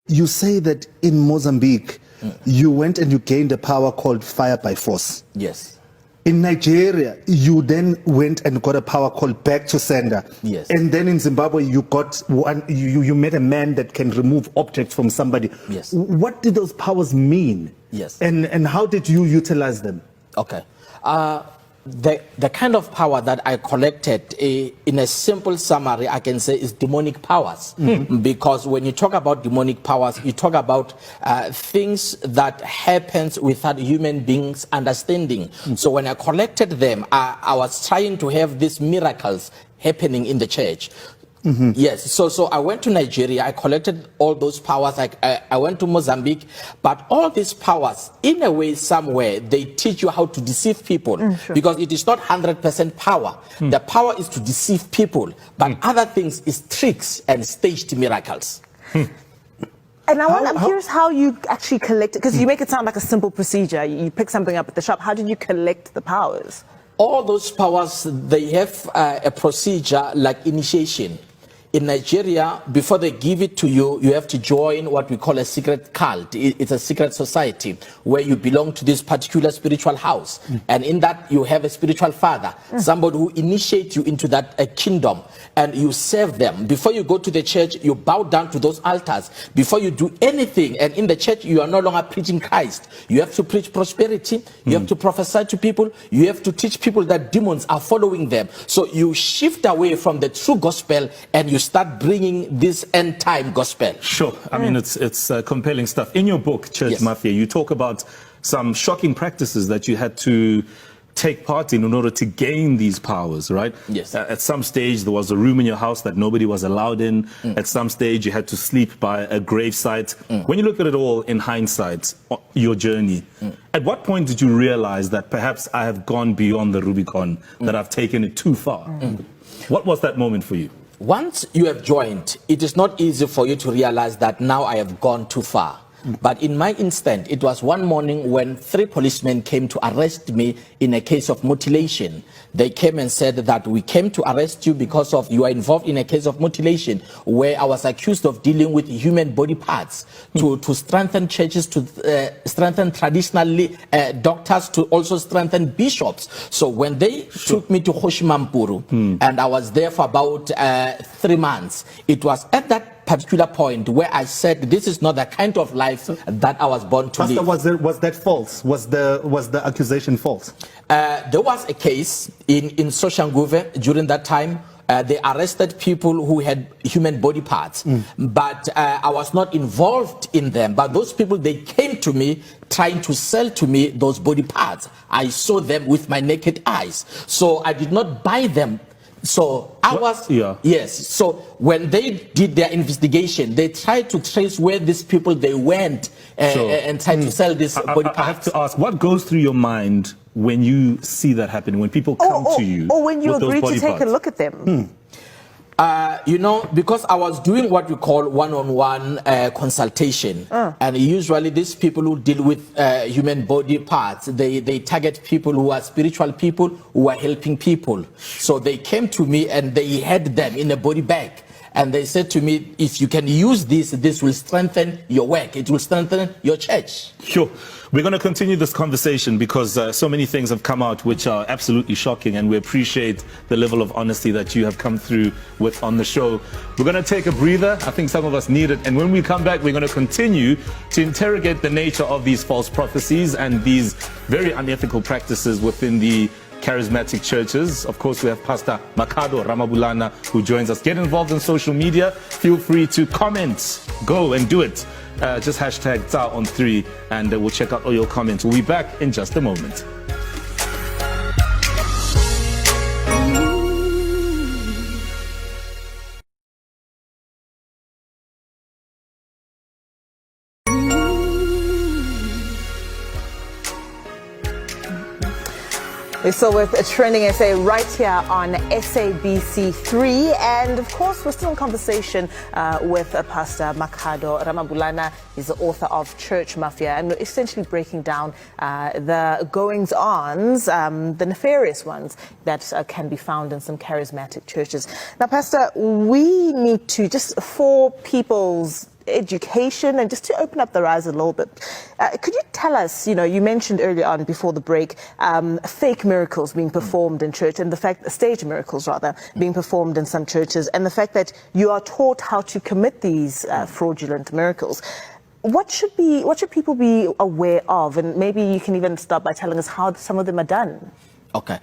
You say that in Mozambique, you went and you gained a power called fire by force. Yes. In Nigeria, you then went and got a power called back to sender. Yes. And then in Zimbabwe, you got you met a man that can remove objects from somebody. Yes. What did those powers mean? Yes. And how did you utilize them? Okay. The kind of power that I collected, in a simple summary, I can say is demonic powers. Because when you talk about demonic powers, you talk about things that happens without human beings understanding. So when I collected them, I was trying to have these miracles happening in the church. Yes, so I went to Nigeria, I collected all those powers, I went to Mozambique, but all these powers, in a way, somewhere, they teach you how to deceive people, sure. because it is not 100% power. The power is to deceive people, but other things is tricks and staged miracles. And I'm curious how you actually collect it, because you make it sound like a simple procedure. You pick something up at the shop. How did you collect the powers? All those powers, they have a procedure like initiation. In Nigeria, before they give it to you, you have to join what we call a secret cult. It's a secret society where you belong to this particular spiritual house. And in that, you have a spiritual father, somebody who initiates you into that kingdom, and you serve them. Before you go to the church, you bow down to those altars. Before you do anything, and in the church, you are no longer preaching Christ. You have to preach prosperity. You have to prophesy to people. You have to teach people that demons are following them. So you shift away from the true gospel, and you start bringing this end time gospel. Sure. I mean, it's compelling stuff. In your book, Church Yes. Mafia, you talk about some shocking practices that you had to take part in order to gain these powers, right? Yes. At some stage, there was a room in your house that nobody was allowed in. At some stage, you had to sleep by a gravesite. When you look at it all in hindsight, your journey, at what point did you realize that perhaps I have gone beyond the Rubicon, that I've taken it too far? What was that moment for you? Once you have joined, it is not easy for you to realize that now I have gone too far. But in my instant, it was one morning when 3 policemen came to arrest me in a case of mutilation. They came and said that we came to arrest you because of you are involved in a case of mutilation, where I was accused of dealing with human body parts to strengthen churches, to strengthen traditionally doctors, to also strengthen bishops. So when they took me to Hoshimampuru, and I was there for about 3 months, it was at that particular point where I said, this is not the kind of life that I was born to Pastor, live. was that false? Was the accusation false? There was a case in Soshanguve during that time. They arrested people who had human body parts, but I was not involved in them. But those people, they came to me trying to sell to me those body parts. I saw them with my naked eyes. So I did not buy them. So I was, yes. So when they did their investigation, they tried to trace where these people they went and tried to sell this body parts. I have to ask, what goes through your mind when you see that happen, when people come to you? Or when you with those agree to body take parts? a look at them. You know, because I was doing what we call one-on-one consultation, and usually these people who deal with human body parts, they target people who are spiritual people, who are helping people. So they came to me and they had them in a body bag. And they said to me, if you can use this, this will strengthen your work. It will strengthen your church. Sure. We're going to continue this conversation because so many things have come out which are absolutely shocking, and we appreciate the level of honesty that you have come through with on the show. We're going to take a breather. I think some of us need it. And when we come back, we're going to continue to interrogate the nature of these false prophecies and these very unethical practices within the charismatic churches. Of course, we have Pastor Makhado Ramabulana who joins us. Get involved in social media. Feel free to comment. Go and do it. Just hashtag #on3 and we'll check out all your comments. We'll be back in just a moment. We're still with Trending SA right here on SABC3, and of course we're still in conversation with Pastor Makhado Ramabulana. He's the author of Church Mafia, and we're essentially breaking down the goings-ons, the nefarious ones that can be found in some charismatic churches. Now, Pastor, we need to, just for people's education, and just to open up their eyes a little bit. Could you tell us, you mentioned earlier on before the break, fake miracles being performed in church, and the fact, stage miracles rather, being performed in some churches, and the fact that you are taught how to commit these fraudulent miracles. What should people be aware of? And maybe you can even start by telling us how some of them are done. Okay.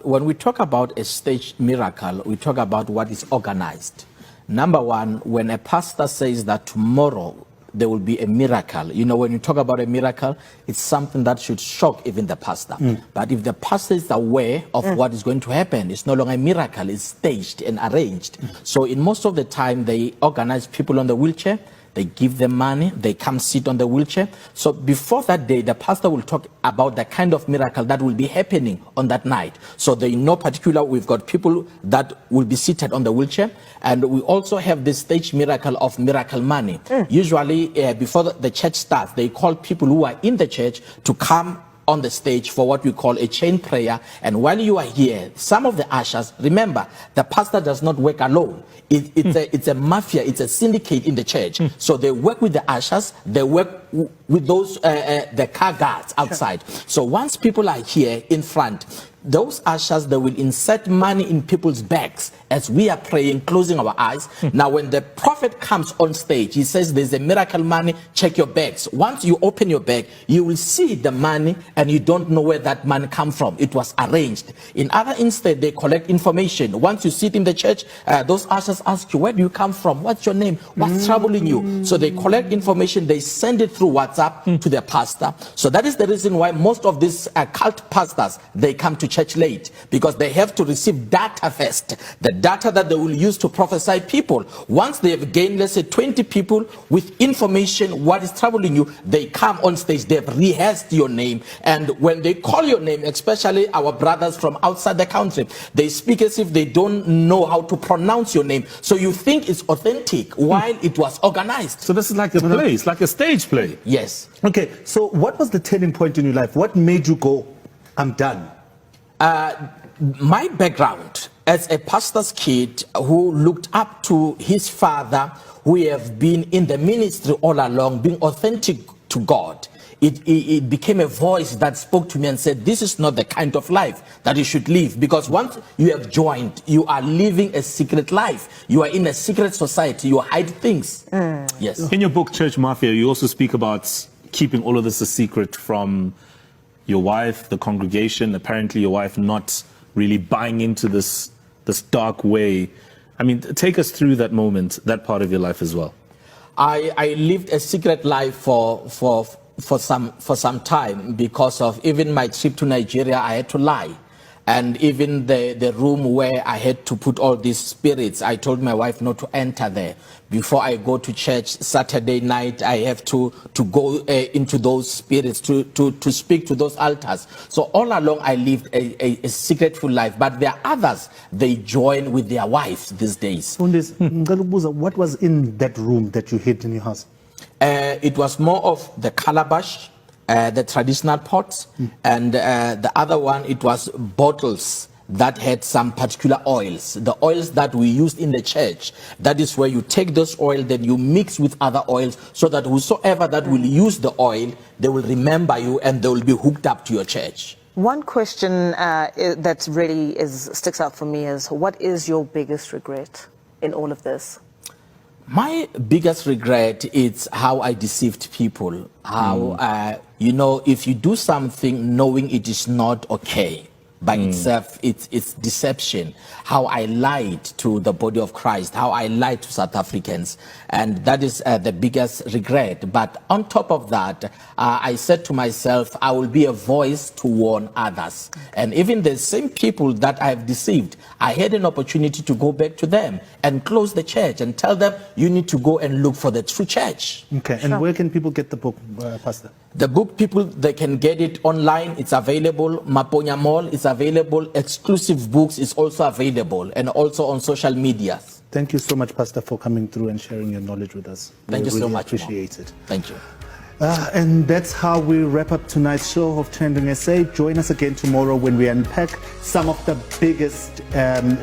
When we talk about a staged miracle, we talk about what is organized. Number one, when a pastor says that tomorrow there will be a miracle, when you talk about a miracle, it's something that should shock even the pastor. But if the pastor is aware of what is going to happen, it's no longer a miracle, it's staged and arranged. So in most of the time, they organize people on the wheelchair, they give them money, they come sit on the wheelchair. So before that day, the pastor will talk about the kind of miracle that will be happening on that night. So they know particular, we've got people that will be seated on the wheelchair. And we also have this stage miracle of miracle money. Usually before the church starts, they call people who are in the church to come on the stage for what we call a chain prayer. And while you are here, some of the ushers, remember, the pastor does not work alone. It's a mafia, it's a syndicate in the church. So they work with the ushers, they work with those, the car guards outside. So once people are here in front, those ushers, they will insert money in people's bags as we are praying, closing our eyes. Now, when the prophet comes on stage, he says, there's a miracle money, check your bags. Once you open your bag, you will see the money and you don't know where that money comes from. It was arranged. In other instead, they collect information. Once you sit in the church, those ushers ask you, where do you come from? What's your name? What's troubling you? So they collect information, they send it through WhatsApp to their pastor. So that is the reason why most of these cult pastors, they come to church late, because they have to receive data first, the data that they will use to prophesy people. Once they have gained, let's say 20 people with information, what is troubling you, they come on stage, they've rehearsed your name, and when they call your name, especially our brothers from outside the country, they speak as if they don't know how to pronounce your name, so you think it's authentic while it was organized. So this is like a play, it's like a stage play. Yes. Okay, so what was the turning point in your life? What made you go, I'm done? My background as a pastor's kid who looked up to his father, who have been in the ministry all along, being authentic to God, it became a voice that spoke to me and said, this is not the kind of life that you should live, because once you have joined, you are living a secret life. You are in a secret society. You hide things. Yes. In your book, Church Mafia, you also speak about keeping all of this a secret from your wife, the congregation, apparently your wife not really buying into this dark way. I mean, take us through that moment, that part of your life as well. I lived a secret life for some time because of even my trip to Nigeria. I had to lie. And even the room where I had to put all these spirits, I told my wife not to enter there. Before I go to church Saturday night, I have to go into those spirits, to speak to those altars. So all along, I lived a secretful life. But there are others, they join with their wives these days. What was in that room that you hid in your house? It was more of the calabash, the traditional pots, and the other one, it was bottles that had some particular oils, the oils that we used in the church. That is where you take those oil, then you mix with other oils, so that whosoever that will use the oil, they will remember you and they will be hooked up to your church. One question that really sticks out for me is, what is your biggest regret in all of this? My biggest regret is how I deceived people. How, if you do something knowing it is not okay, by itself, it's deception. How I lied to the body of Christ, how I lied to South Africans, and that is the biggest regret. But on top of that, I said to myself, I will be a voice to warn others. And even the same people that I've deceived, I had an opportunity to go back to them and close the church and tell them, you need to go and look for the true church. Okay, and where can people get the book, Pastor? The book, people, they can get it online. It's available. Maponya Mall is available. Exclusive books is also available, and also on social media. Thank you so much, Pastor, for coming through and sharing your knowledge with us. Thank you so much. Appreciate it. Thank you. And that's how we wrap up tonight's show of Trending SA. Join us again tomorrow when we unpack some of the biggest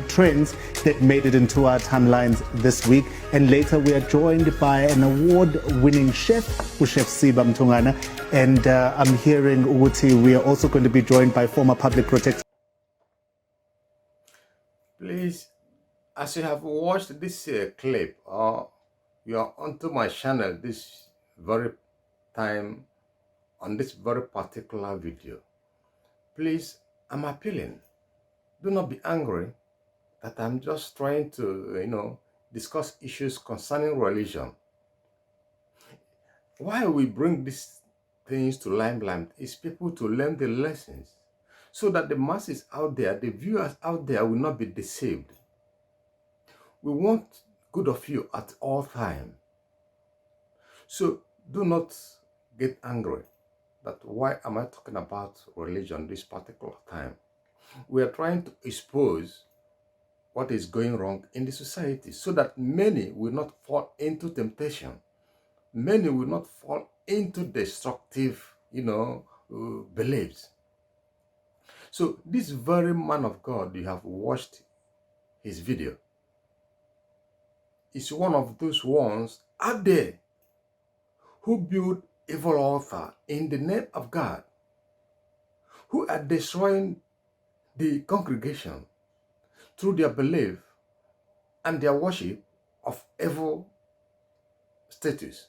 trends that made it into our timelines this week. And later we are joined by an award-winning chef, Chef Siba Mtungana. And I'm hearing, Uti, we are also going to be joined by former public protector. Please, as you have watched this clip, or you are onto my channel this very time on this very particular video, please, I'm appealing. Do not be angry that I'm just trying to, discuss issues concerning religion. Why we bring these things to limelight is people to learn the lessons so that the masses out there, the viewers out there will not be deceived. We want good of you at all time. So do not get angry that why am I talking about religion this particular time. We are trying to expose what is going wrong in the society so that many will not fall into temptation. Many will not fall into destructive, beliefs. So this very man of God, you have watched his video, is one of those ones out there who build evil altar in the name of God, who are destroying the congregation through their belief and their worship of evil status.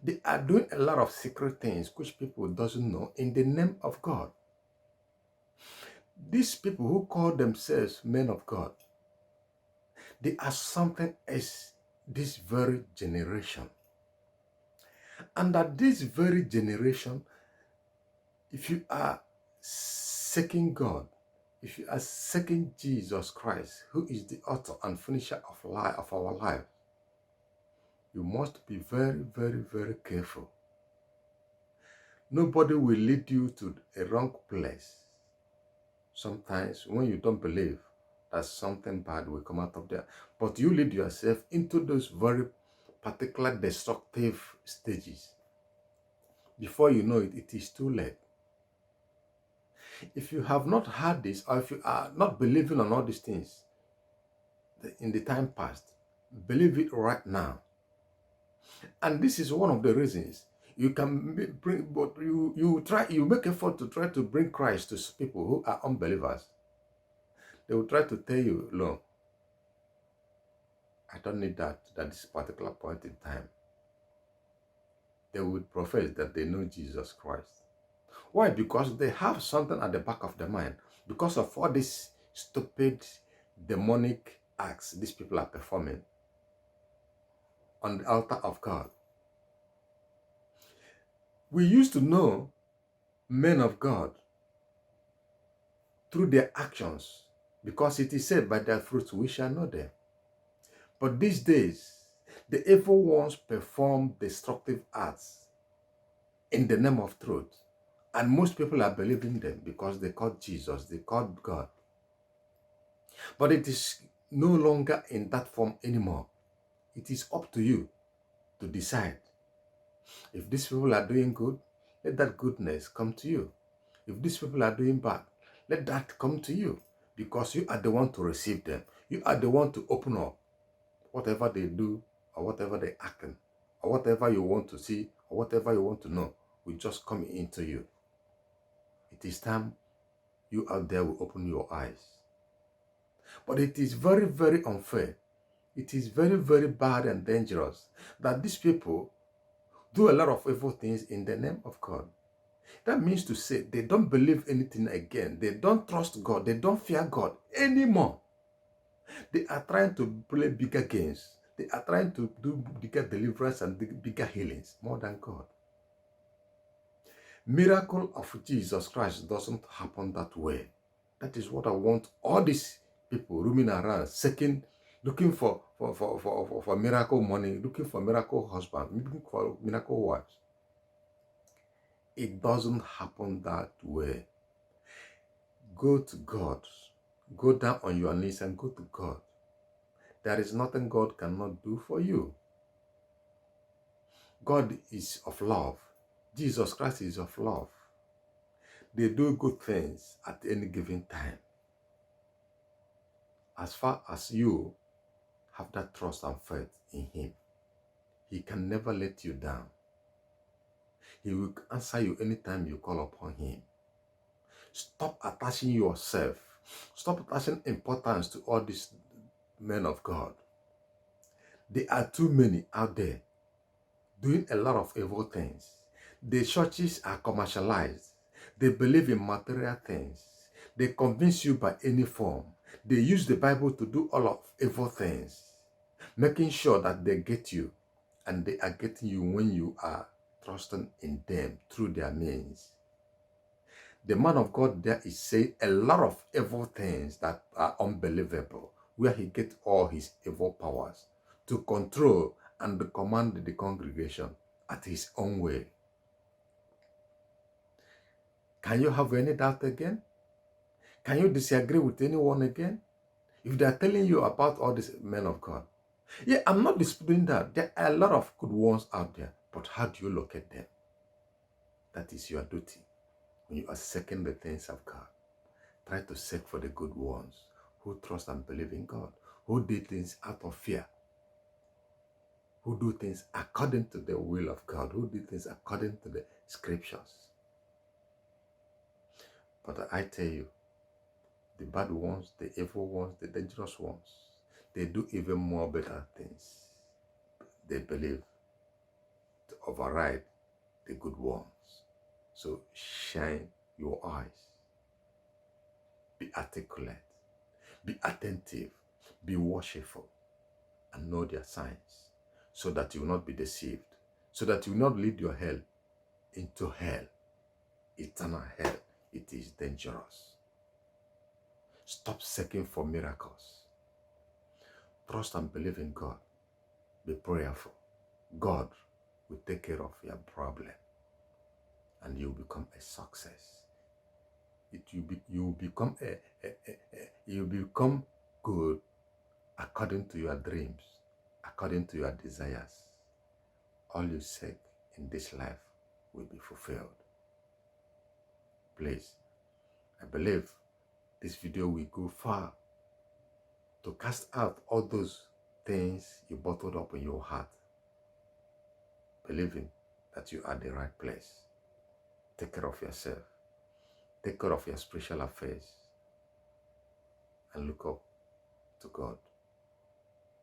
They are doing a lot of secret things which people doesn't know in the name of God. These people who call themselves men of God, they are something as this very generation. And that this very generation, if you are seeking God, if you are seeking Jesus Christ, who is the author and finisher of our life, you must be very, very, very careful. Nobody will lead you to a wrong place. Sometimes when you don't believe that something bad will come out of there, but you lead yourself into those very particular destructive stages. Before you know it, it is too late. If you have not had this, or if you are not believing on all these things in the time past, believe it right now. And this is one of the reasons you can bring, but you make effort to try to bring Christ to people who are unbelievers. They will try to tell you, look, I don't need that at this particular point in time. They would profess that they know Jesus Christ. Why? Because they have something at the back of their mind. Because of all these stupid, demonic acts these people are performing on the altar of God. We used to know men of God through their actions, because it is said, by their fruits we shall know them. But these days, the evil ones perform destructive acts in the name of truth. And most people are believing them because they call Jesus, they call God. But it is no longer in that form anymore. It is up to you to decide. If these people are doing good, let that goodness come to you. If these people are doing bad, let that come to you, because you are the one to receive them. You are the one to open up. Whatever they do, or whatever they act in, or whatever you want to see, or whatever you want to know, will just come into you. It is time you out there will open your eyes. But it is very, very unfair. It is very, very bad and dangerous that these people do a lot of evil things in the name of God. That means to say they don't believe anything again. They don't trust God. They don't fear God anymore. They are trying to play bigger games. They are trying to do bigger deliverance and bigger healings more than God. Miracle of Jesus Christ doesn't happen that way. That is what I want all these people roaming around, seeking, looking for miracle money, looking for miracle husband, looking for miracle wives. It doesn't happen that way. Go to God. Go down on your knees and go to God. There is nothing God cannot do for you. God is of love. Jesus Christ is of love. They do good things at any given time. As far as you have that trust and faith in him, he can never let you down. He will answer you anytime you call upon him. Stop attaching yourself. Stop attaching importance to all these men of God. There are too many out there doing a lot of evil things. The churches are commercialized. They believe in material things. They convince you by any form. They use the Bible to do all of evil things, making sure that they get you, and they are getting you when you are trusting in them through their means. The man of God there is saying a lot of evil things that are unbelievable, where he gets all his evil powers to control and command the congregation at his own way. Can you have any doubt again? Can you disagree with anyone again? If they are telling you about all these men of God. Yeah, I'm not disputing that. There are a lot of good ones out there, but how do you locate them? That is your duty. When you are seeking the things of God, try to seek for the good ones who trust and believe in God, who do things out of fear, who do things according to the will of God, who do things according to the scriptures. But I tell you, the bad ones, the evil ones, the dangerous ones, they do even more better things. They believe to override the good ones. So shine your eyes. Be articulate. Be attentive. Be worshipful. And know their signs, so that you will not be deceived. So that you will not lead your hell into hell. Eternal hell. It is dangerous. Stop seeking for miracles. Trust and believe in God. Be prayerful. God will take care of your problem, and you will become a success. You will become good according to your dreams, according to your desires. All you seek in this life will be fulfilled. Please, I believe this video will go far to cast out all those things you bottled up in your heart, believing that you are at the right place. Take care of yourself. Take care of your spiritual affairs, and look up to God.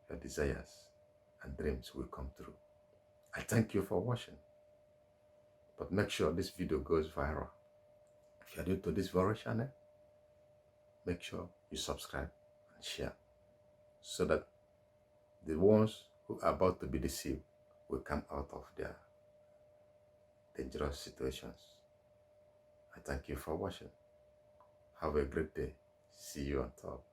Your desires and dreams will come true. I thank you for watching, but make sure this video goes viral. If you are new to this very channel, make sure you subscribe and share, so that the ones who are about to be deceived will come out of their dangerous situations. I thank you for watching. Have a great day. See you on top.